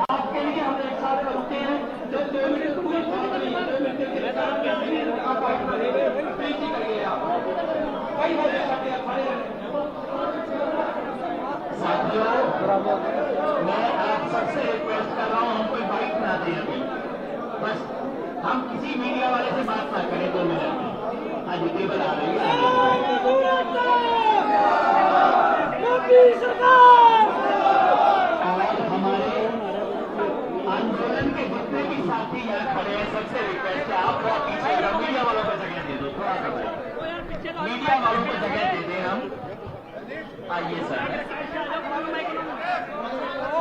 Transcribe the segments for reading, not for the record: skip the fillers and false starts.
आपके लिए हम एक साथ रखते हैं जो 2 मिनट पूरी करिए आप कई बजे साथियों, मैं आप सबसे रिक्वेस्ट कर रहा हूं, हम कोई बाइक ना दें अभी, बस हम किसी मीडिया वाले से बात ना करें 2 मिनट में। हाँ जी, टेबल आ रही है। और हमारे आंदोलन के जितने भी साथी यहाँ खड़े हैं, सबसे रिक्वेस्ट है आप थोड़ा पीछे मीडिया वालों को जगह दे दो, थोड़ा सा मीडिया वालों को जगह दे दें हम। आइए सर,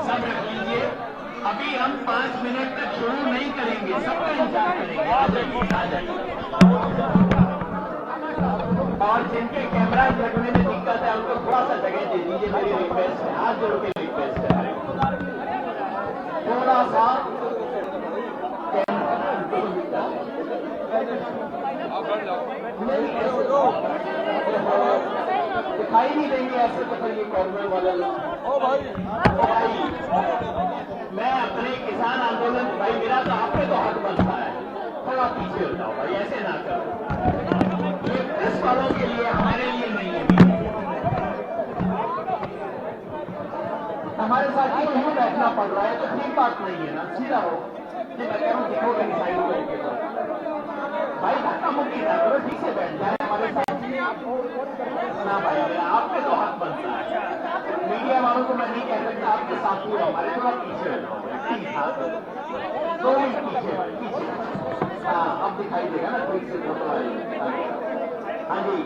सब रख लीजिए। अभी हम 5 मिनट तक शुरू नहीं करेंगे, सबका इंतजार करेंगे। आ जाइए। और जिनके कैमरा रखने में दिक्कत है उनको थोड़ा सा जगह दे दीजिए, मेरी रिक्वेस्ट है, हाथ जोड़ के रिक्वेस्ट है, थोड़ा सा दिखाई नहीं देंगे ऐसे तो फिर ये कॉर्नर वाले भाई, मैं अपने किसान आंदोलन भाई, मेरा तो आप पे तो हक बनता है, थोड़ा पीछे हो जाओ भाई, ऐसे ना करो, ये प्रेस वालों के लिए, हमारे लिए नहीं है। हमारे साथ ही क्यों बैठना पड़ रहा है, तो ठीक बात नहीं है ना, सीधा हो जी, मैं कह रहा हूँ दिखोगे साइड करके तो भाई धक्का मुक्की ना करो, ठीक से बैठ जाए हमारे साथ ना भाई, आप पे तो हक बनता है। मीडिया वालों को मैं नहीं कह सकता आपके साथ ही हमारे, थोड़ा पीछे हो जाओ, ठीक है 2 मिनट पीछे। हाँ, अब दिखाई देगा ना ठीक से फोटो आएगी। हाँ जी,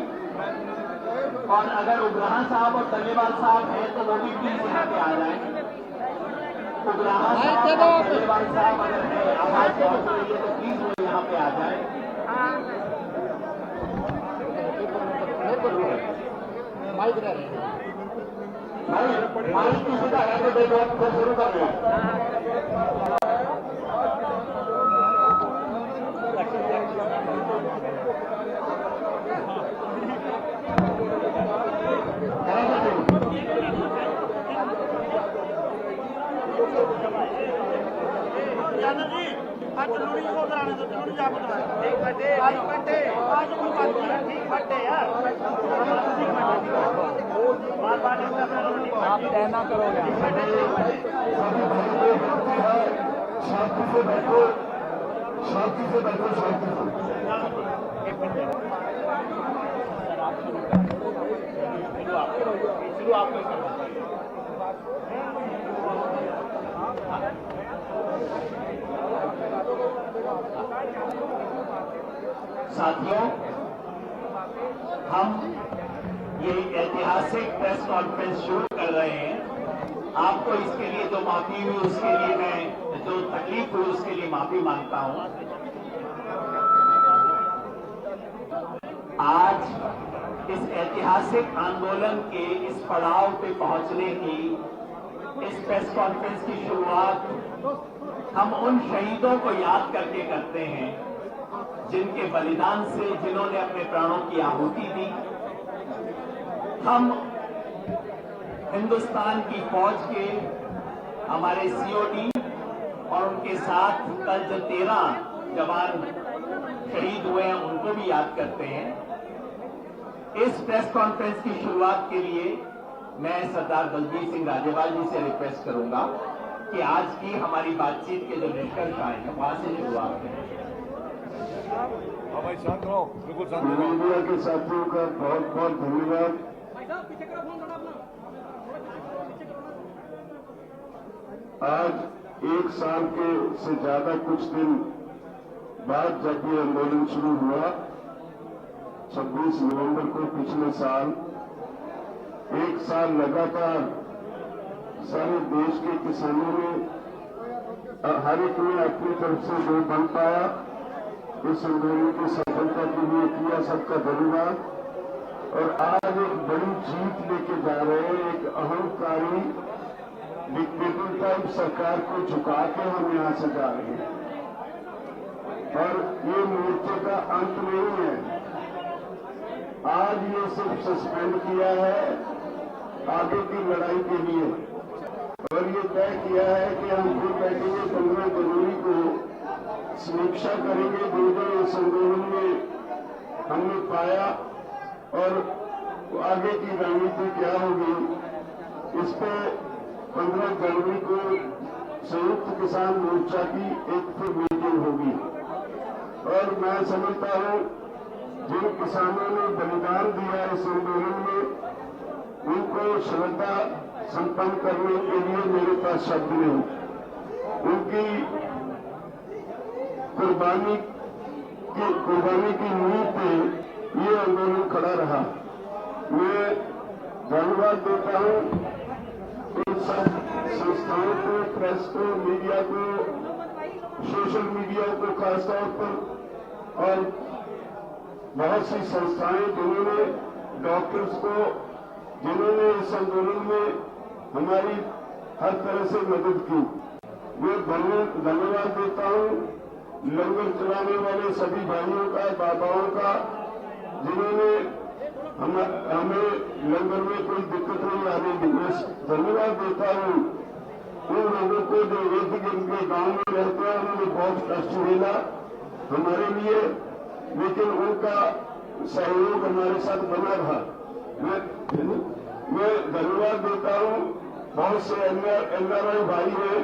और अगर उग्रहा साहब और तलेवाल साहब हैं तो वो भी प्लीज यहाँ पे आ जाए। उग्रहा साहब और तलेवाल साहब अगर है, आवाज पहुंच रही है तो प्लीज वो यहाँ पे आ जाए। माइक की सुविधा है तो देखो शुरू कर दो। आप कहना करोगे शांति से बैठो, शांति से बैठो, शांति से। साथियों, हम ये ऐतिहासिक प्रेस कॉन्फ्रेंस शुरू कर रहे हैं। आपको इसके लिए जो माफी हुई उसके लिए मैं, जो तकलीफ हुई उसके लिए माफी मांगता हूं। आज इस ऐतिहासिक आंदोलन के इस पड़ाव पे पहुंचने की, इस प्रेस कॉन्फ्रेंस की शुरुआत हम उन शहीदों को याद करके करते हैं जिनके बलिदान से, जिन्होंने अपने प्राणों की आहुति दी। हम हिंदुस्तान की फौज के हमारे सीओडी और उनके साथ कल जो 13 जवान शहीद हुए हैं उनको भी याद करते हैं। इस प्रेस कॉन्फ्रेंस की शुरुआत के लिए मैं सरदार बलबीर सिंह राजेवाल जी से रिक्वेस्ट करूंगा कि आज की हमारी बातचीत के जो निष्कर्ष आए हैं वहां से शुरुआत करें। मीडिया के साथियों का बहुत बहुत धन्यवाद। आज 1 साल के से ज्यादा कुछ दिन बाद जब ये आंदोलन शुरू हुआ, 26 नवंबर को पिछले साल, 1 साल लगातार सारे देश के किसानों ने, हर एक ने अपनी तरफ से जो बन पाया इस आंदोलन की सफलता के लिए किया, सबका धन्यवाद। और आज एक बड़ी जीत लेके जा रहे हैं, एक अहंकारी डिक्टेटर टाइप सरकार को झुका के हम यहां से जा रहे हैं। और ये मोर्चे का अंत नहीं है, आज ये सिर्फ सस्पेंड किया है आगे की लड़ाई के लिए, और ये तय किया है कि हम फिर बैठेंगे 15 जनवरी को, समीक्षा करेंगे जो जो इस आंदोलन में हमने पाया और आगे की रणनीति क्या होगी। इस पे 15 जनवरी को संयुक्त किसान मोर्चा की एक फिर मीटिंग होगी, और मैं समझता हूं जिन किसानों ने बलिदान दिया इस आंदोलन में उनको श्रद्धा संपन्न करने के लिए मेरे पास शब्द नहीं। उनकी कुर्बानी की नींव पे ये आंदोलन खड़ा रहा। मैं धन्यवाद देता हूं इन सब संस्थाओं को, प्रेस को, मीडिया को, सोशल मीडिया को खासतौर पर, और बहुत सी संस्थाएं जिन्होंने डॉक्टर्स को, जिन्होंने इस आंदोलन में हमारी हर तरह से मदद की, मैं धन्यवाद देता हूं लंगर चलाने वाले सभी भाइयों का, बाबाओं का, जिन्होंने हमें लंगर में कोई दिक्कत नहीं आने दी। मैं धन्यवाद देता हूं उन लोगों को जो इर्द गिर्द के गांव में रहते हैं, उन्होंने बहुत कष्ट झेला हमारे लिए, लेकिन उनका सहयोग हमारे साथ बना रहा। मैं धन्यवाद देता हूं बहुत से एनआरआई भाई हैं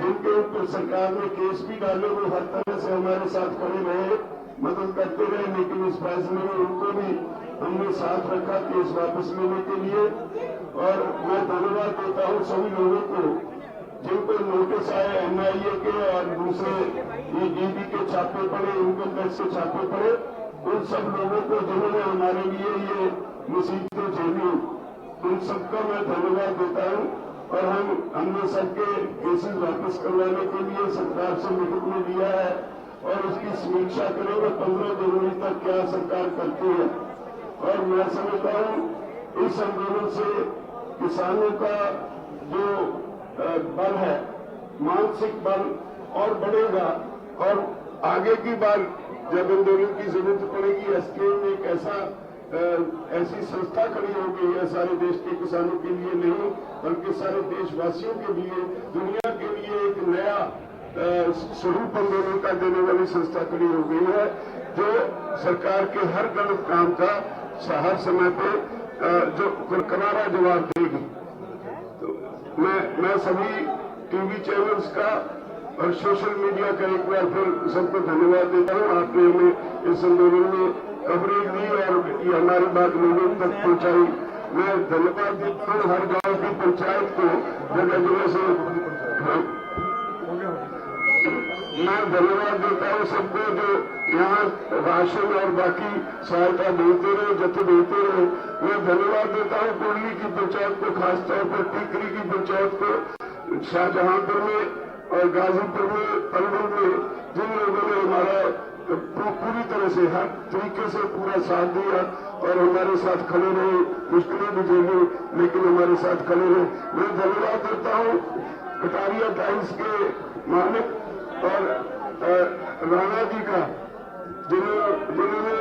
जिनके ऊपर सरकार ने केस भी डाले, वो हर तरह से हमारे साथ खड़े रहे, मदद करते रहे, लेकिन इस फैसले में उनको भी हमने साथ रखा केस वापस लेने के लिए। और मैं धन्यवाद देता हूं सभी लोगों को जिनको नोटिस आए एनआईए के और दूसरे ईडी के छापे पड़े, इनकम टैक्स के छापे पड़े, उन सब लोगों को जिन्होंने हमारे लिए ये मुसीबतें झेली, उन सबका मैं धन्यवाद देता हूं। और हमने सबके केसेस वापस करवाने के लिए सरकार से लिखित में दिया है, और उसकी समीक्षा करेंगे 15 जनवरी तक क्या सरकार करती है। और मैं समझता हूं इस आंदोलन से किसानों का जो बल है, मानसिक बल और बढ़ेगा, और आगे की बार जब आंदोलन की जरूरत पड़ेगी, एसकेएम में एक ऐसी संस्था खड़ी हो गई है सारे देश के किसानों के लिए नहीं, बल्कि सारे देशवासियों के लिए, दुनिया के लिए एक नया स्वरूप आंदोलन का देने वाली संस्था खड़ी हो गई है, जो सरकार के हर गलत काम का हर समय पे जो करारा जवाब देगी। तो मैं सभी टीवी चैनल्स का और सोशल मीडिया का एक बार फिर सबको धन्यवाद देता हूं। आपने हमें इस आंदोलन में कवरेज दी और ये हमारी बात लोगों तक पहुंचाई। मैं धन्यवाद देता हूं हर गांव की पंचायत को, जगह जगह से मैं धन्यवाद देता हूं सबको जो यहाँ राशन और बाकी सहायता देते रहे, जत्थे देते रहे। मैं धन्यवाद देता हूं कुर्ली की पंचायत को, खासतौर पर टीकरी की पंचायत को, शाहजहांपुर में और गाजीपुर में, पलवल में, जिन लोगों ने हमारा पूरी तरह से हर तरीके से पूरा साथ दिया और हमारे साथ खड़े रहे, मुश्किलें भी झेली लेकिन हमारे साथ खड़े रहे। मैं धन्यवाद देता हूं कटारिया टाइम्स के मालिक और राणा जी का, जिन्होंने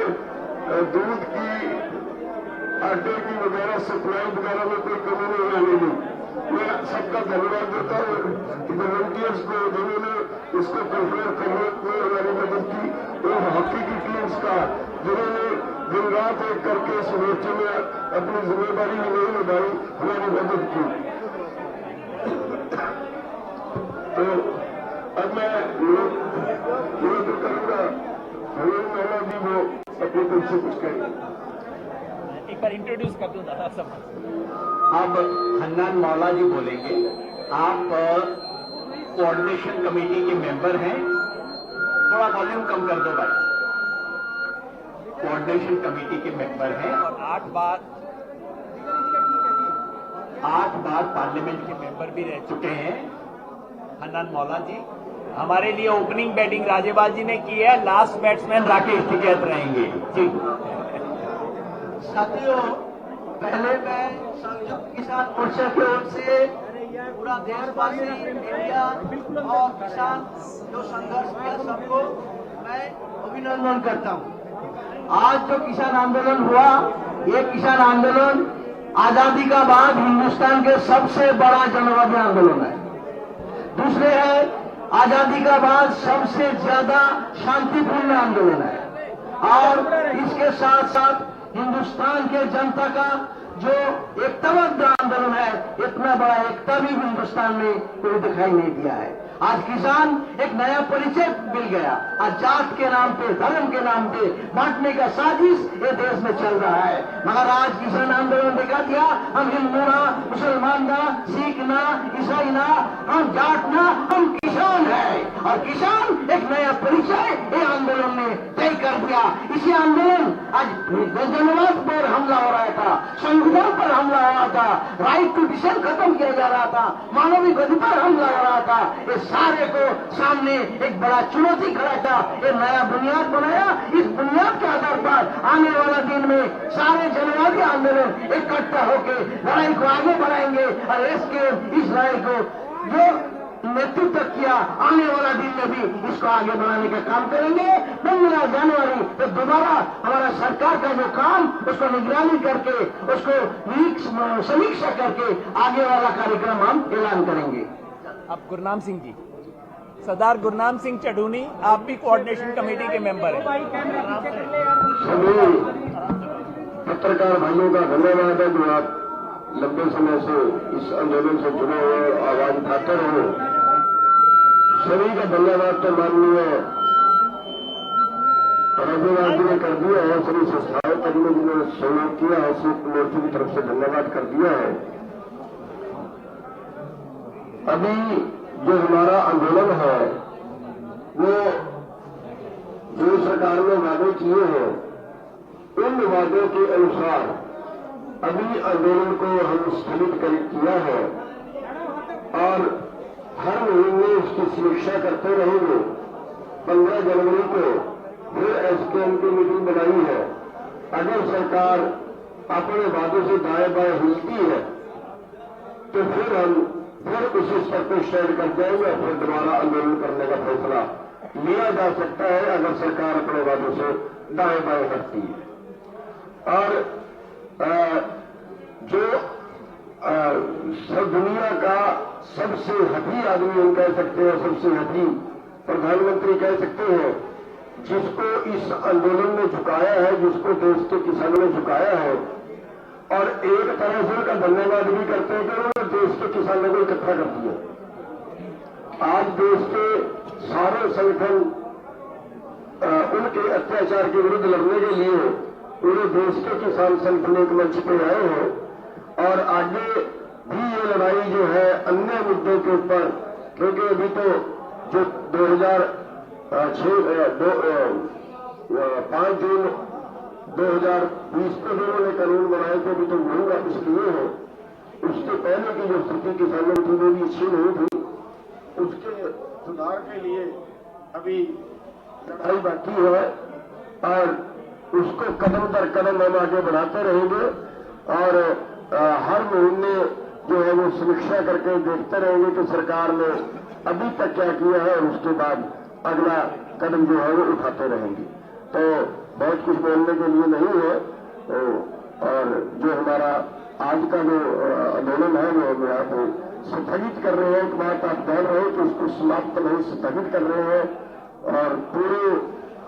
दूध की, आटे की वगैरह सप्लाई वगैरह में कोई कमी नहीं आने दी। मैं सबका धन्यवाद देता हूँ वॉलंटियर्स को जिन्होंने इसको कंट्रोल करने में हमारी मदद की, और हॉकी की टीम्स का जिन्होंने दिन रात एक करके इस मोर्चे में अपनी जिम्मेदारी नहीं निभाई, हमारी मदद की। तो अब मैं निवेदन करूंगा हमें महिला जी वो अपने दिल से कुछ कहेंगे। एक बार इंट्रोड्यूस कर दूं दादा सब। अब हन्नान मौला जी बोलेंगे। आप कोऑर्डिनेशन कमेटी के मेंबर हैं, थोड़ा वॉल्यूम कम कर दो भाई। कोऑर्डिनेशन कमेटी के मेंबर हैं और 8 बार पार्लियामेंट के मेंबर भी रह चुके हैं हन्नान मौला जी। हमारे लिए ओपनिंग बैटिंग राजेबाज जी ने की है, लास्ट बैट्समैन राकेश टिकैत रहेंगे जी। साथियों, पहले मैं संयुक्त किसान मोर्चा की ओर से पूरा देशवासी, मीडिया और किसान जो संघर्ष किया सबको मैं अभिनंदन करता हूं। आज जो किसान आंदोलन हुआ, ये किसान आंदोलन आजादी का बाद हिंदुस्तान के सबसे बड़ा जनवादी आंदोलन है। दूसरे है, आजादी का बाद सबसे ज्यादा शांतिपूर्ण आंदोलन है। और इसके साथ साथ हिंदुस्तान के जनता का जो एकताबद्ध आंदोलन है, इतना बड़ा एकता भी हिंदुस्तान में कोई दिखाई नहीं दिया है। आज किसान एक नया परिचय मिल गया। आज जात के नाम पे, धर्म के नाम पे बांटने का साजिश ये देश में चल रहा है। मगर आज किसान आंदोलन दिखा दिया, हम हिंदू ना, मुसलमान ना, सिख ना, ईसाई ना, हम जाट ना, हम किसान है। और किसान एक नया परिचय ये आंदोलन ने तय कर दिया। इसी आंदोलन आज जनवाद पर हमला हो रहा था, संविधान पर हमला हो रहा था, राइट टू डिसीजन खत्म किया जा रहा था, मानवीय अधिकार हमला हो रहा था। ये सारे को सामने एक बड़ा चुनौती खड़ा था। ये नया बुनियाद बनाया। इस बुनियाद के आधार पर आने वाला दिन में सारे जनवादी आंदोलन इकट्ठा होकर लड़ाई को आगे बढ़ाएंगे और इसके इस लड़ाई को जो नेतृत्व किया, आने वाला दिन में भी इसको आगे बढ़ाने का काम करेंगे। 15 जनवरी तो दोबारा हमारा सरकार का जो काम, उसको निगरानी करके, उसको समीक्षा करके आगे वाला कार्यक्रम हम ऐलान करेंगे। अब गुरनाम सिंह जी, सरदार गुरनाम सिंह चढ़ूनी, आप भी कोऑर्डिनेशन कमेटी के मेंबर हैं। सभी पत्रकार भाइयों का धन्यवाद है जो आप लंबे समय से इस आंदोलन से जुड़े हुए आवाज उठाते रहे। सभी का धन्यवाद तो माननीय राज्यपाल जी ने कर दिया है, सभी संस्थाओं कर्मियों जिन्होंने सहयोग किया है, संयुक्त मोर्चे की तरफ से धन्यवाद कर दिया है। अभी जो हमारा आंदोलन है वो जो सरकार ने वादे किए हैं, उन वादों के अनुसार अभी आंदोलन को हम स्थगित किया है और हर महीने उसकी समीक्षा करते रहेंगे। 15 जनवरी को फिर एसकेएम की मीटिंग बनाई है। अगर सरकार अपने वादों से दाएं बाएं हिलती है तो फिर उसी स्तर पर स्टैंड कर जाएंगे और फिर दोबारा आंदोलन करने का फैसला लिया जा सकता है अगर सरकार अपने वादों से दाएं बाएं हटती है। और जो सब दुनिया का सबसे हठी आदमी हम कह सकते हैं, सबसे हठी प्रधानमंत्री कह सकते हैं, जिसको इस आंदोलन ने झुकाया है, जिसको देश के किसानों ने झुकाया है। और एक तरह से उनका धन्यवाद भी करते हैं कि उन्होंने देश के किसानों को इकट्ठा कर दिया। आज देश के सारे संगठन उनके अत्याचार के विरुद्ध लड़ने के लिए पूरे देश के किसान संगठन एक मंच पे आए हैं और आगे भी ये लड़ाई जो है अन्य मुद्दों के ऊपर, क्योंकि अभी तो जो 5 जून 2020 को जो उन्होंने कानून बनाए थे, अभी तो वही वापस किए हैं। उसके पहले की जो स्थिति किसानों की वो भी अच्छी नहीं थी। उसके सुधार के लिए अभी लड़ाई बाकी है और उसको कदम दर कदम हम आगे बढ़ाते रहेंगे और हर महीने जो है वो समीक्षा करके देखते रहेंगे कि सरकार ने अभी तक क्या किया है और उसके बाद अगला कदम जो है वो उठाते रहेंगे। तो बहुत कुछ बोलने के लिए नहीं है और जो हमारा आज का जो आंदोलन है वो हम यहाँ पे स्थगित कर रहे हैं। एक बात आप जान रहे हैं कि उसको समाप्त नहीं, स्थगित कर रहे हैं और पूरे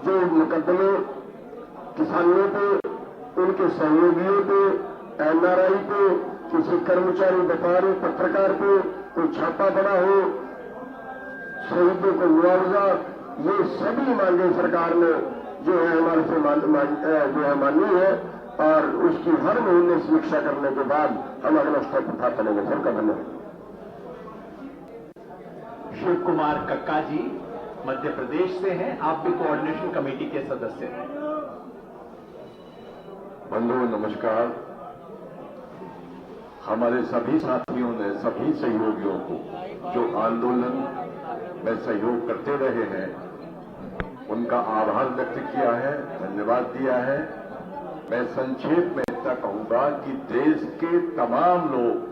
जो मुकदमे किसानों पे, उनके सहयोगियों पे, एनआरआई पे, किसी कर्मचारी, व्यापारी, पत्रकार पे कोई छापा पड़ा हो, शहीदों को मुआवजा, ये सभी मांगे सरकार ने जो है हमारे से जो है मानी है और उसकी हर महीने समीक्षा करने के बाद हम अगला स्टेप उठा चलेंगे। सबका धन्यवाद। शिव कुमार कक्का जी मध्य प्रदेश से हैं, आप भी कोऑर्डिनेशन कमेटी के सदस्य हैं। बंधुओं नमस्कार। हमारे सभी साथियों ने, सभी सहयोगियों को जो आंदोलन में सहयोग करते रहे हैं उनका आभार व्यक्त किया है, धन्यवाद दिया है। मैं संक्षेप में इतना कहूंगा कि देश के तमाम लोग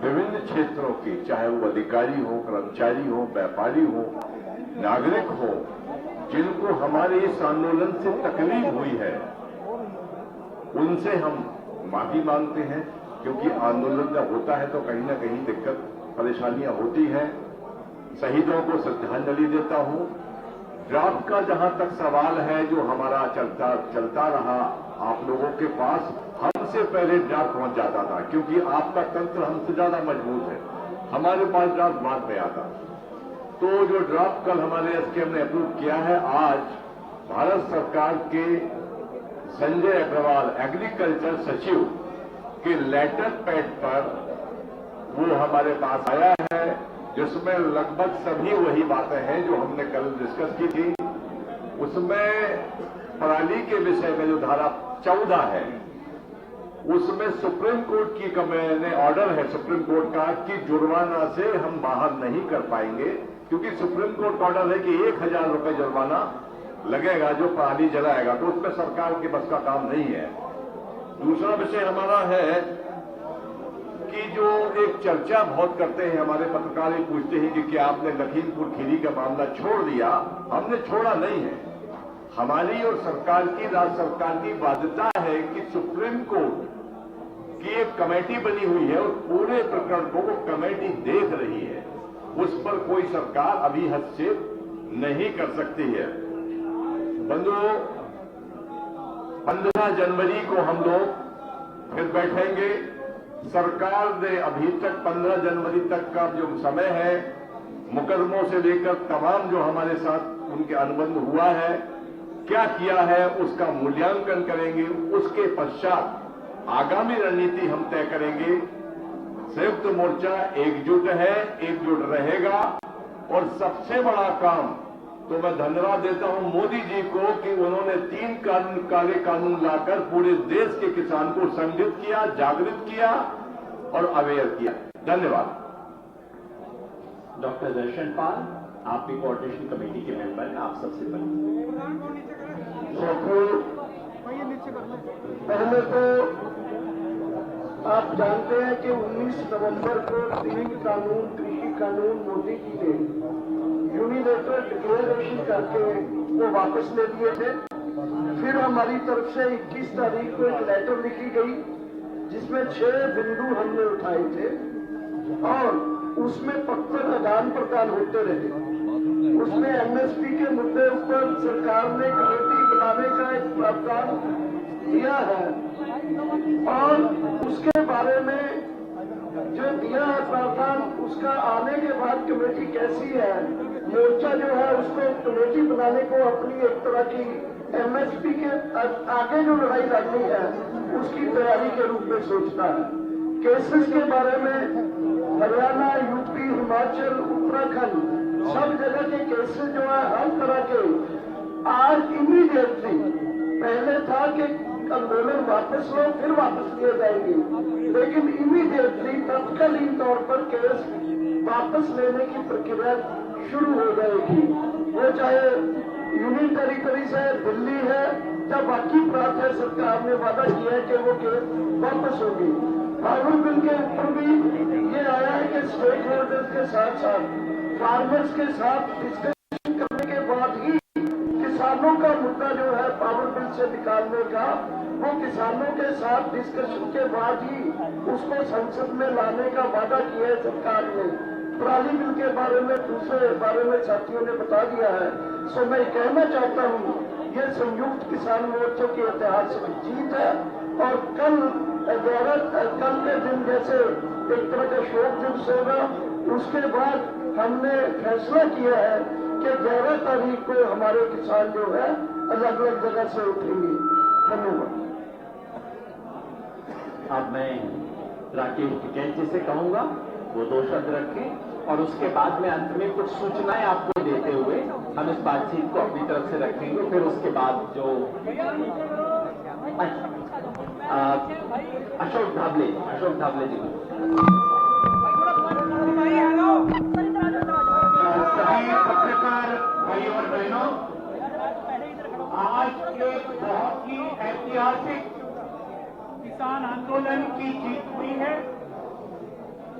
विभिन्न क्षेत्रों के, चाहे वो अधिकारी हो, कर्मचारी हो, व्यापारी हो, नागरिक हो, जिनको हमारे इस आंदोलन से तकलीफ हुई है, उनसे हम माफी मांगते हैं, क्योंकि आंदोलन जब होता है तो कहीं ना कहीं दिक्कत परेशानियां होती हैं। शहीदों को श्रद्धांजलि देता हूं। ड्राफ्ट का जहां तक सवाल है, जो हमारा चलता रहा आप लोगों के पास, हमसे पहले ड्राफ्ट पहुंच जाता था, क्योंकि आपका तंत्र हमसे ज्यादा मजबूत है। हमारे पास ड्राफ्ट बाद में आता। तो जो ड्राफ्ट कल हमारे एसकेएम ने अप्रूव किया है, आज भारत सरकार के संजय अग्रवाल एग्रीकल्चर सचिव के लेटर पैड पर वो हमारे पास आया है, जिसमें लगभग सभी वही बातें हैं जो हमने कल डिस्कस की थी। उसमें पराली के विषय में जो धारा 14 है, उसमें सुप्रीम कोर्ट की मैंने ऑर्डर है सुप्रीम कोर्ट का कि जुर्माना से हम बाहर नहीं कर पाएंगे, क्योंकि सुप्रीम कोर्ट का ऑर्डर है कि 1000 रुपए जुर्माना लगेगा जो पराली जलाएगा, तो उसमें सरकार के बस का काम नहीं है। दूसरा विषय हमारा है कि जो एक चर्चा बहुत करते हैं हमारे पत्रकार, ये पूछते हैं कि क्या आपने लखीमपुर खीरी का मामला छोड़ दिया? हमने छोड़ा नहीं है। हमारी और सरकार की, राज्य सरकार की बाध्यता है कि सुप्रीम कोर्ट की एक कमेटी बनी हुई है और पूरे प्रकरण को वो कमेटी देख रही है, उस पर कोई सरकार अभी हस्तक्षेप नहीं कर सकती है। बंधुओं, 15 जनवरी को हम लोग फिर बैठेंगे। सरकार ने अभी तक 15 जनवरी तक का जो समय है, मुकदमों से लेकर तमाम जो हमारे साथ उनके अनुबंध हुआ है, क्या किया है, उसका मूल्यांकन करेंगे। उसके पश्चात आगामी रणनीति हम तय करेंगे। संयुक्त मोर्चा एकजुट है, एकजुट रहेगा। और सबसे बड़ा काम तो मैं धन्यवाद देता हूं मोदी जी को कि उन्होंने 3 काले कानून लाकर पूरे देश के किसान को संगठित किया, जागृत किया और अवेयर किया। धन्यवाद। डॉक्टर दर्शन पाल, आप भी कोऑर्डिनेशन कमेटी के मेंबर हैं, आप सबसे पहले तो आप जानते हैं कि 19 नवंबर को 3 कानून, कृषि कानून मोदी जी ने यूनिलेटरल डिक्लेरेशन करके वो वापस ले लिए थे। फिर हमारी तरफ से 21 तारीख को एक लेटर लिखी गई जिसमें 6 बिंदु हमने उठाए थे और उसमें पत्र आदान प्रदान होते रहे। उसमें एमएसपी के मुद्दे पर सरकार ने कमेटी बनाने का एक प्रावधान दिया है और उसके बारे में जो दिया है प्रावधान, उसका आने के बाद कमेटी कैसी है, मोर्चा जो है उसको कमेटी बनाने को अपनी एक तरह की एमएसपी के आगे जो लड़ाई लड़नी है उसकी तैयारी के रूप में सोचता है। केसेस के बारे में हरियाणा, यूपी, हिमाचल, उत्तराखंड सब जगह के केसेस जो है हर तरह के आज इमीडिएटली, पहले था कि आंदोलन वापस लो फिर वापस लिए जाएंगे, लेकिन इमीडिएटली तत्कालीन तौर पर केस वापस लेने की प्रक्रिया शुरू हो जाएगी। वो चाहे यूनियन टेरिटरी से दिल्ली है या बाकी प्रांत है, सरकार ने वादा किया है कि वो केस वापस होगी। पावर बिल के ऊपर भी ये आया है कि स्टेक होल्डर्स के साथ साथ फार्मर्स के साथ डिस्कशन करने के बाद ही किसानों का मुद्दा जो है पावर बिल से निकालने का, वो किसानों के साथ डिस्कशन के बाद ही उसको संसद में लाने का वादा किया है सरकार ने। पराली बिल के बारे में, दूसरे बारे में साथियों ने बता दिया है। सो मैं कहना चाहता हूँ ये संयुक्त किसान मोर्चे की ऐतिहासिक जीत है और कल के दिन जैसे एक तरह का शोक दिवस होगा, उसके बाद हमने फैसला किया है कि 11 तारीख को हमारे किसान जो है अलग अलग जगह से उठेंगे। धन्यवाद। अब मैं राकेश टिकैत जी से कहूंगा वो 2 शब्द रखें और उसके बाद में अंत में कुछ सूचनाएं आपको देते हुए हम इस बातचीत को अपनी तरफ से रखेंगे। फिर उसके बाद जो अशोक धाबले जी सभी पत्रकार भाई और बहनों, आज एक बहुत ही ऐतिहासिक किसान आंदोलन की जीत हुई है।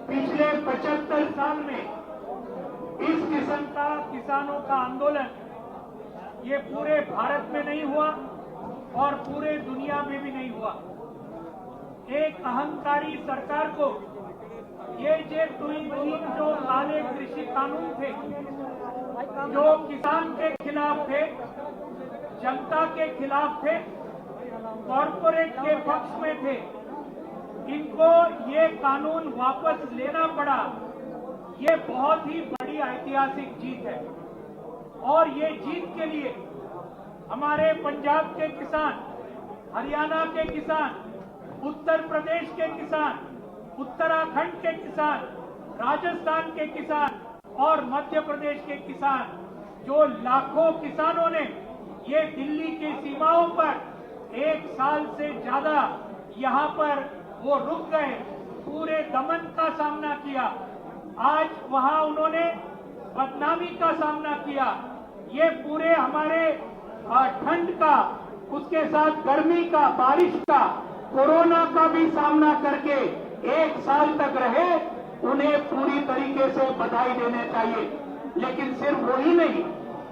पिछले 75 साल में इस किस्म का किसानों का आंदोलन ये पूरे भारत में नहीं हुआ। और पूरे दुनिया में भी नहीं हुआ। एक अहंकारी सरकार को ये जो काले कृषि कानून थे, जो किसान के खिलाफ थे, जनता के खिलाफ थे, कॉरपोरेट के पक्ष में थे, इनको ये कानून वापस लेना पड़ा। ये बहुत ही बड़ी ऐतिहासिक जीत है और ये जीत के लिए हमारे पंजाब के किसान, हरियाणा के किसान, उत्तर प्रदेश के किसान, उत्तराखंड के किसान, राजस्थान के किसान और मध्य प्रदेश के किसान, जो लाखों किसानों ने ये दिल्ली की सीमाओं पर 1 साल से ज्यादा यहाँ पर वो रुक गए, पूरे दमन का सामना किया। आज वहाँ उन्होंने बदनामी का सामना किया। ये पूरे हमारे ठंड का, उसके साथ गर्मी का, बारिश का, कोरोना का भी सामना करके 1 साल तक रहे, उन्हें पूरी तरीके से बधाई देने चाहिए। लेकिन सिर्फ वही नहीं,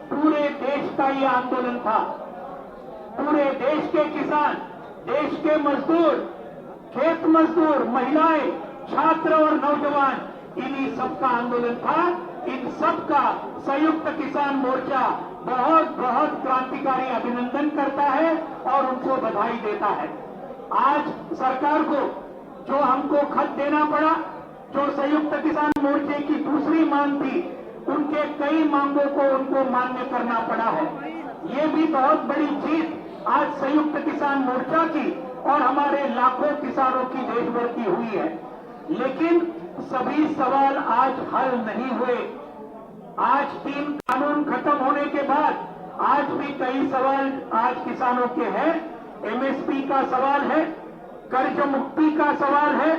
पूरे देश का ये आंदोलन था। पूरे देश के किसान, देश के मजदूर, खेत मजदूर, महिलाएं, छात्र और नौजवान, इन्हीं सबका आंदोलन था। इन सबका संयुक्त किसान मोर्चा बहुत बहुत क्रांतिकारी अभिनंदन करता है और उनको बधाई देता है। आज सरकार को जो हमको खत देना पड़ा, जो संयुक्त किसान मोर्चे की दूसरी मांग थी, उनके कई मांगों को उनको मान्य करना पड़ा है। ये भी बहुत बड़ी जीत आज संयुक्त किसान मोर्चा की और हमारे लाखों किसानों की देश भर की हुई है। लेकिन सभी सवाल आज हल नहीं हुए। आज 3 कानून खत्म होने के बाद आज भी कई सवाल आज किसानों के हैं। एमएसपी का सवाल है, कर्ज मुक्ति का सवाल है,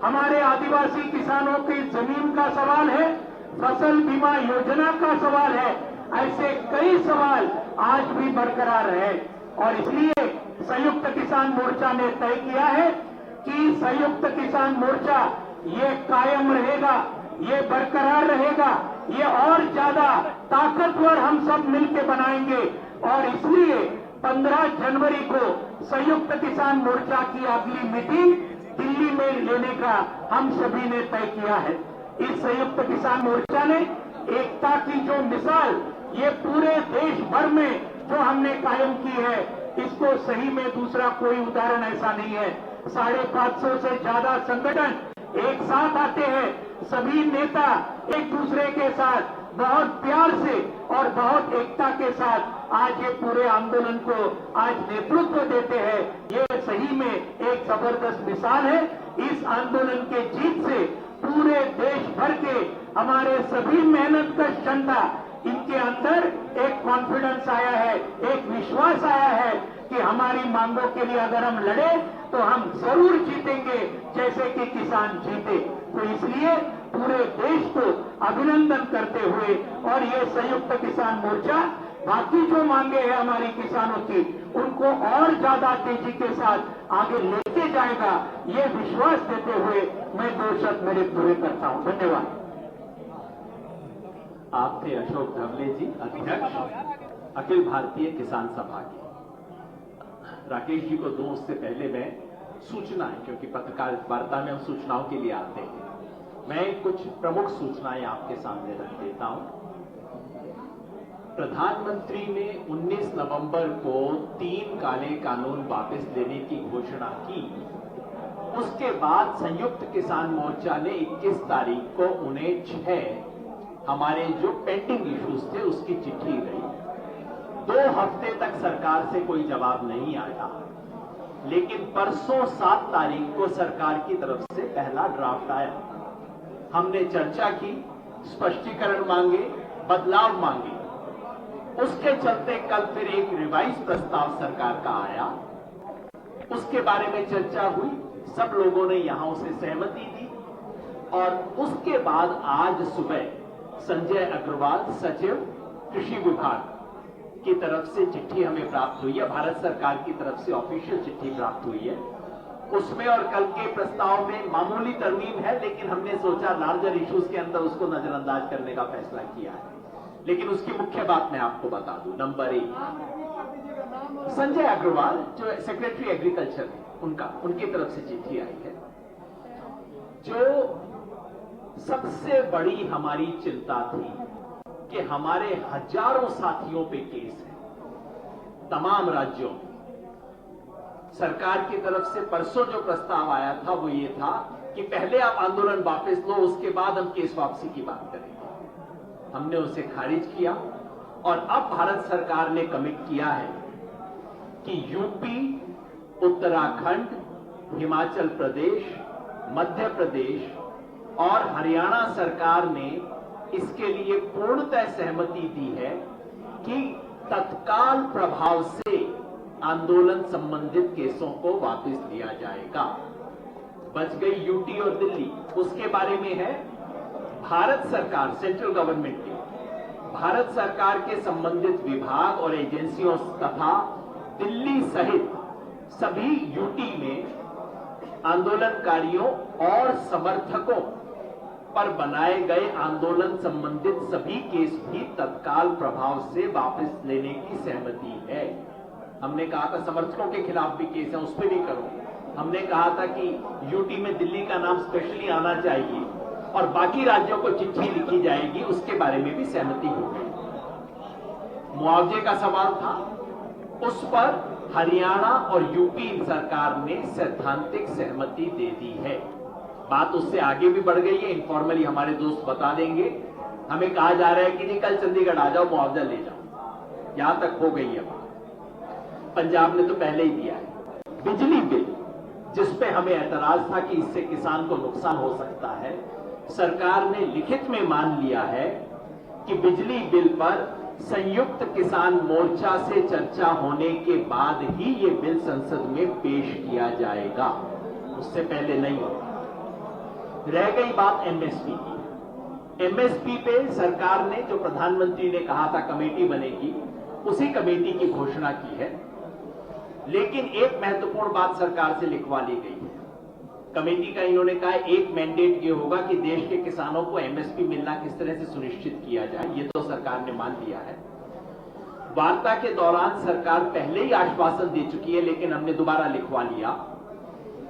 हमारे आदिवासी किसानों की जमीन का सवाल है, फसल बीमा योजना का सवाल है। ऐसे कई सवाल आज भी बरकरार है और इसलिए संयुक्त किसान मोर्चा ने तय किया है कि संयुक्त किसान मोर्चा ये कायम रहेगा, ये बरकरार रहेगा, ये और ज्यादा ताकतवर हम सब मिलकर बनाएंगे। और इसलिए 15 जनवरी को संयुक्त किसान मोर्चा की अगली मीटिंग दिल्ली में लेने का हम सभी ने तय किया है। इस संयुक्त किसान मोर्चा ने एकता की जो मिसाल ये पूरे देश भर में जो हमने कायम की है, इसको सही में दूसरा कोई उदाहरण ऐसा नहीं है। 550 से ज्यादा संगठन एक साथ आते हैं, सभी नेता एक दूसरे के साथ बहुत प्यार से और बहुत एकता के साथ आज ये पूरे आंदोलन को आज नेतृत्व देते हैं। ये सही में एक जबरदस्त मिसाल है। इस आंदोलन के जीत से पूरे देश भर के हमारे सभी मेहनतकश जनता, इनके अंदर एक कॉन्फिडेंस आया है, एक विश्वास आया है कि हमारी मांगों के लिए अगर हम लड़े तो हम जरूर जीतेंगे, जैसे कि किसान जीते। तो इसलिए पूरे देश को अभिनंदन करते हुए और ये संयुक्त किसान मोर्चा बाकी जो मांगे हैं हमारी किसानों की, उनको और ज्यादा तेजी के साथ आगे लेके जाएगा, ये विश्वास देते हुए मैं 2 शब्द मेरे पूरे करता हूं। धन्यवाद। आप थे अशोक धवले जी, अध्यक्ष अखिल भारतीय किसान सभा के। राकेश जी को दूं उससे पहले मैं सूचना है, क्योंकि पत्रकार वार्ता में हम सूचनाओं के लिए आते हैं, मैं कुछ प्रमुख सूचनाएं आपके सामने रख देता हूं। प्रधानमंत्री ने 19 नवंबर को 3 काले कानून वापस लेने की घोषणा की। उसके बाद संयुक्त किसान मोर्चा ने 21 तारीख को उन्हें 6 हमारे जो पेंडिंग इश्यूज थे उसकी चिट्ठी गई। 2 हफ्ते तक सरकार से कोई जवाब नहीं आया, लेकिन परसों 7 तारीख को सरकार की तरफ से पहला ड्राफ्ट आया। हमने चर्चा की, स्पष्टीकरण मांगे, बदलाव मांगे। उसके चलते कल फिर एक रिवाइज प्रस्ताव सरकार का आया, उसके बारे में चर्चा हुई, सब लोगों ने यहां उसे सहमति दी और उसके बाद आज सुबह संजय अग्रवाल सचिव कृषि विभाग की तरफ से चिट्ठी हमें प्राप्त हुई है, भारत सरकार की तरफ से ऑफिशियल चिट्ठी प्राप्त हुई है। उसमें और कल के प्रस्ताव में मामूली तरमीम है, लेकिन हमने सोचा लार्जर इश्यूज के अंदर उसको नजरअंदाज करने का फैसला किया है। लेकिन उसकी मुख्य बात मैं आपको बता दूं। नंबर 1, संजय अग्रवाल जो सेक्रेटरी एग्रीकल्चर है, उनकी तरफ से चिट्ठी आई है। जो सबसे बड़ी हमारी चिंता थी कि हमारे हजारों साथियों पे केस है तमाम राज्यों में। सरकार की तरफ से परसों जो प्रस्ताव आया था वो ये था कि पहले आप आंदोलन वापस लो, उसके बाद हम केस वापसी की बात करेंगे। हमने उसे खारिज किया और अब भारत सरकार ने कमिट किया है कि यूपी, उत्तराखंड, हिमाचल प्रदेश, मध्य प्रदेश और हरियाणा सरकार ने इसके लिए पूर्णतः सहमति दी है कि तत्काल प्रभाव से आंदोलन संबंधित केसों को वापस लिया जाएगा। बच गई यूटी और दिल्ली, उसके बारे में है भारत सरकार, सेंट्रल गवर्नमेंट के, भारत सरकार के संबंधित विभाग और एजेंसियों तथा दिल्ली सहित सभी यूटी में आंदोलनकारियों और समर्थकों पर बनाए गए आंदोलन संबंधित सभी केस भी तत्काल प्रभाव से वापस लेने की सहमति है। हमने कहा था समर्थकों के खिलाफ भी केस है, उस पर भी करो। हमने कहा था कि यूटी में दिल्ली का नाम स्पेशली आना चाहिए और बाकी राज्यों को चिट्ठी लिखी जाएगी, उसके बारे में भी सहमति हो गई। मुआवजे का सवाल था, उस पर हरियाणा और यूपी सरकार ने सैद्धांतिक सहमति दे दी है। बात उससे आगे भी बढ़ गई है, इनफॉर्मली हमारे दोस्त बता देंगे। हमें कहा जा रहा है कि जी कल चंडीगढ़ आ जाओ, मुआवजा ले जाओ। यहां तक हो गई है बात। पंजाब ने तो पहले ही दिया है। बिजली बिल, जिस पे हमें ऐतराज था कि इससे किसान को नुकसान हो सकता है, सरकार ने लिखित में मान लिया है कि बिजली बिल पर संयुक्त किसान मोर्चा से चर्चा होने के बाद ही ये बिल संसद में पेश किया जाएगा, उससे पहले नहीं होगा। रह गई बात एमएसपी की। एमएसपी पे सरकार ने, जो प्रधानमंत्री ने कहा था कमेटी बनेगी, उसी कमेटी की घोषणा की है। लेकिन एक महत्वपूर्ण बात सरकार से लिखवा ली गई है। कमेटी का इन्होंने कहा एक मैंडेट ये होगा कि देश के किसानों को एमएसपी मिलना किस तरह से सुनिश्चित किया जाए, ये तो सरकार ने मान लिया है। वार्ता के दौरान सरकार पहले ही आश्वासन दे चुकी है, लेकिन हमने दोबारा लिखवा लिया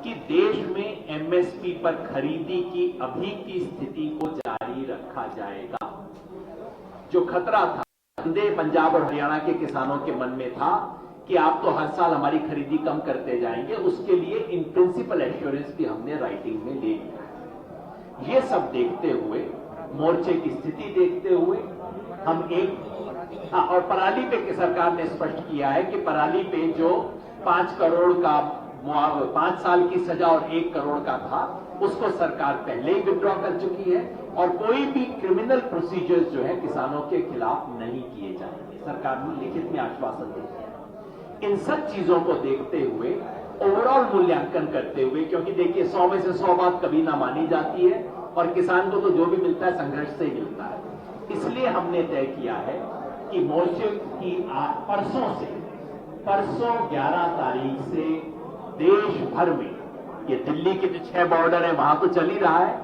कि देश में एमएसपी पर खरीदी की अभी की स्थिति को जारी रखा जाएगा। जो खतरा था पंजाब और हरियाणा के किसानों के मन में था कि आप तो हर साल हमारी खरीदी कम करते जाएंगे, उसके लिए इन प्रिंसिपल एश्योरेंस भी हमने राइटिंग में ले लिया है। ये सब देखते हुए, मोर्चे की स्थिति देखते हुए हम और पराली पे सरकार ने स्पष्ट किया है कि पराली पे जो 5 करोड़ का 5 साल की सजा और 1 करोड़ का था, उसको सरकार पहले ही विड्रॉ कर चुकी है और कोई भी क्रिमिनल प्रोसीजर्स जो है किसानों के खिलाफ नहीं किए जाएंगे। सरकार ने लिखित में आश्वासन दे दिया। इन सब चीजों को देखते हुए, ओवरऑल मूल्यांकन करते हुए, क्योंकि देखिए 100 में से 100 बात कभी ना मानी जाती है और किसान को तो जो भी मिलता है संघर्ष से ही मिलता है, इसलिए हमने तय किया है कि मोर्चे की परसों 11 तारीख से देश भर में, ये दिल्ली के जो 6 बॉर्डर है वहां तो चल ही रहा है,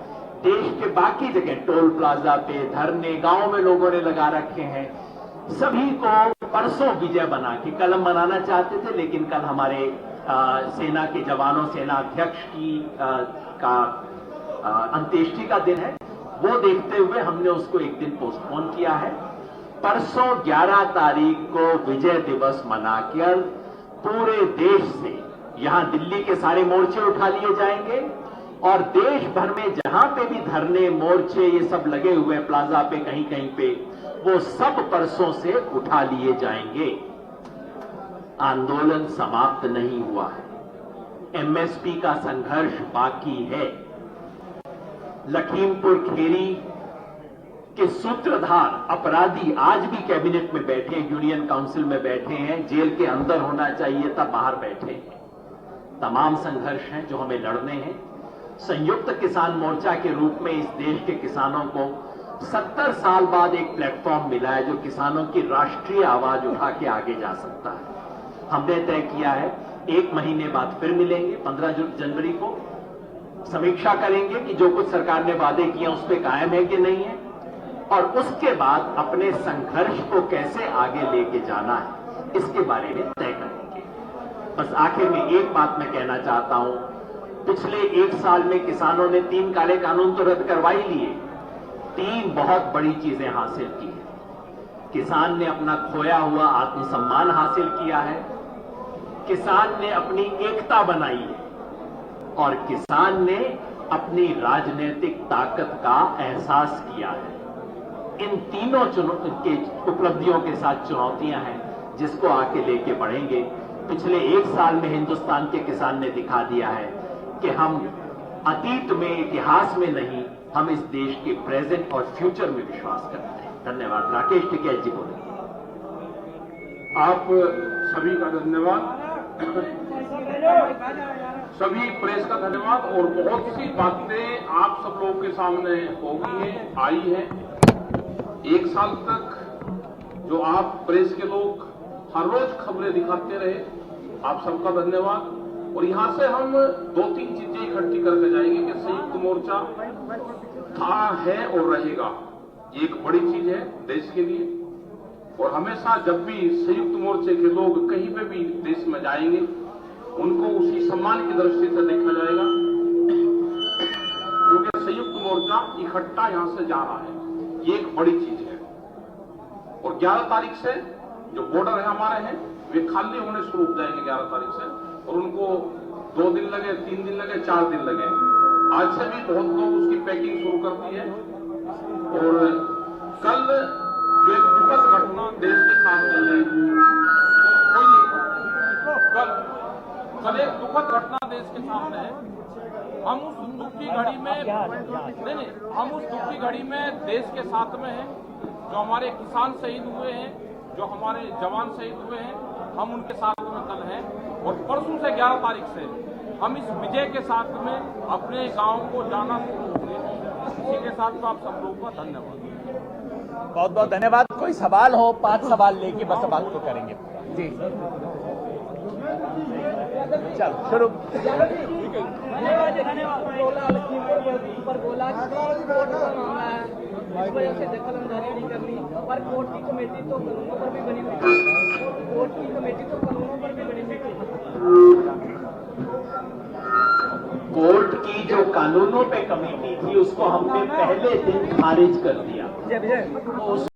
देश के बाकी जगह टोल प्लाजा पे धरने गांव में लोगों ने लगा रखे हैं, सभी को परसों विजय बना के, कल हम मनाना चाहते थे लेकिन कल हमारे सेना के जवानों, सेना अध्यक्ष की अंत्येष्टि का दिन है, वो देखते हुए हमने उसको एक दिन पोस्टपोन किया है। परसों 11 तारीख को विजय दिवस मनाकर पूरे देश से, यहां दिल्ली के सारे मोर्चे उठा लिए जाएंगे और देश भर में जहां पे भी धरने, मोर्चे ये सब लगे हुए हैं प्लाजा पे, कहीं कहीं पे, वो सब परसों से उठा लिए जाएंगे। आंदोलन समाप्त नहीं हुआ है, एमएसपी का संघर्ष बाकी है। लखीमपुर खीरी के सूत्रधार अपराधी आज भी कैबिनेट में बैठे हैं, यूनियन काउंसिल में बैठे हैं, जेल के अंदर होना चाहिए था, बाहर बैठे हैं। तमाम संघर्ष हैं जो हमें लड़ने हैं। संयुक्त किसान मोर्चा के रूप में इस देश के किसानों को 70 साल बाद एक प्लेटफॉर्म मिला है जो किसानों की राष्ट्रीय आवाज उठा के आगे जा सकता है। हमने तय किया है 1 महीने बाद फिर मिलेंगे, 15 जनवरी को समीक्षा करेंगे कि जो कुछ सरकार ने वादे किए उस पर कायम है कि नहीं है। और उसके बाद अपने संघर्ष को कैसे आगे लेके जाना है इसके बारे में तय करेंगे। बस आखिर में एक बात मैं कहना चाहता हूं, पिछले 1 साल में किसानों ने 3 काले कानून तो रद्द करवा ही लिए, 3 बहुत बड़ी चीजें हासिल की है। किसान ने अपना खोया हुआ आत्मसम्मान हासिल किया है, किसान ने अपनी एकता बनाई है और किसान ने अपनी राजनीतिक ताकत का एहसास किया है। इन तीनों के उपलब्धियों के साथ चुनौतियां हैं जिसको आके लेके बढ़ेंगे। पिछले 1 साल में हिंदुस्तान के किसान ने दिखा दिया है कि हम अतीत में, इतिहास में नहीं, हम इस देश के प्रेजेंट और फ्यूचर में विश्वास करते हैं। धन्यवाद। राकेश टिकैत जी बोले। आप सभी का धन्यवाद, सभी प्रेस का धन्यवाद। और बहुत सी बातें आप सब लोगों के सामने हो गई हैं, आई हैं। 1 साल तक जो आप प्रेस के लोग हर रोज खबरें दिखाते रहे, आप सबका धन्यवाद। और यहां से हम 2-3 चीजें इकट्ठी करके जाएंगे कि संयुक्त मोर्चा था, है और रहेगा। ये एक बड़ी चीज है देश के लिए। और हमेशा जब भी संयुक्त मोर्चे के लोग कहीं पे भी देश में जाएंगे, उनको उसी सम्मान की दृष्टि से देखा जाएगा, क्योंकि संयुक्त मोर्चा इकट्ठा यहां से जा रहा है। ये एक बड़ी चीज है। और 11 तारीख से जो बॉर्डर है हमारे हैं, वे खाली होने शुरू हो जाएंगे 11 तारीख से। और उनको 2 दिन लगे, 3 दिन लगे, 4 दिन लगे, आज से भी बहुत लोग उसकी पैकिंग शुरू कर दी है। और कल जो एक दुखद घटना देश के सामने है, कल एक दुखद घटना देश के सामने है। हम उस दुख की घड़ी में हम उस दुख की घड़ी में देश के साथ में हैं। जो हमारे किसान शहीद हुए हैं, जो हमारे जवान शहीद हुए हैं, हम उनके साथ में कल हैं। और परसों से 11 तारीख से हम इस विजय के साथ में अपने गांव को जाना शुरू होंगे। इसी के साथ आप सब लोगों का धन्यवाद। बहुत बहुत धन्यवाद। कोई सवाल हो, 5 सवाल लेके बस बात तो करेंगे जी। चलो शुरू। इस वजह से दखल अंदाजी नहीं करनी, पर कोर्ट की कमेटी तो कानूनों पर भी बनी हुई है। कोर्ट की कमेटी तो कानूनों पर भी बनी हुई है। कोर्ट की जो कानूनों पे कमेटी थी उसको हमने पहले दिन खारिज कर दिया।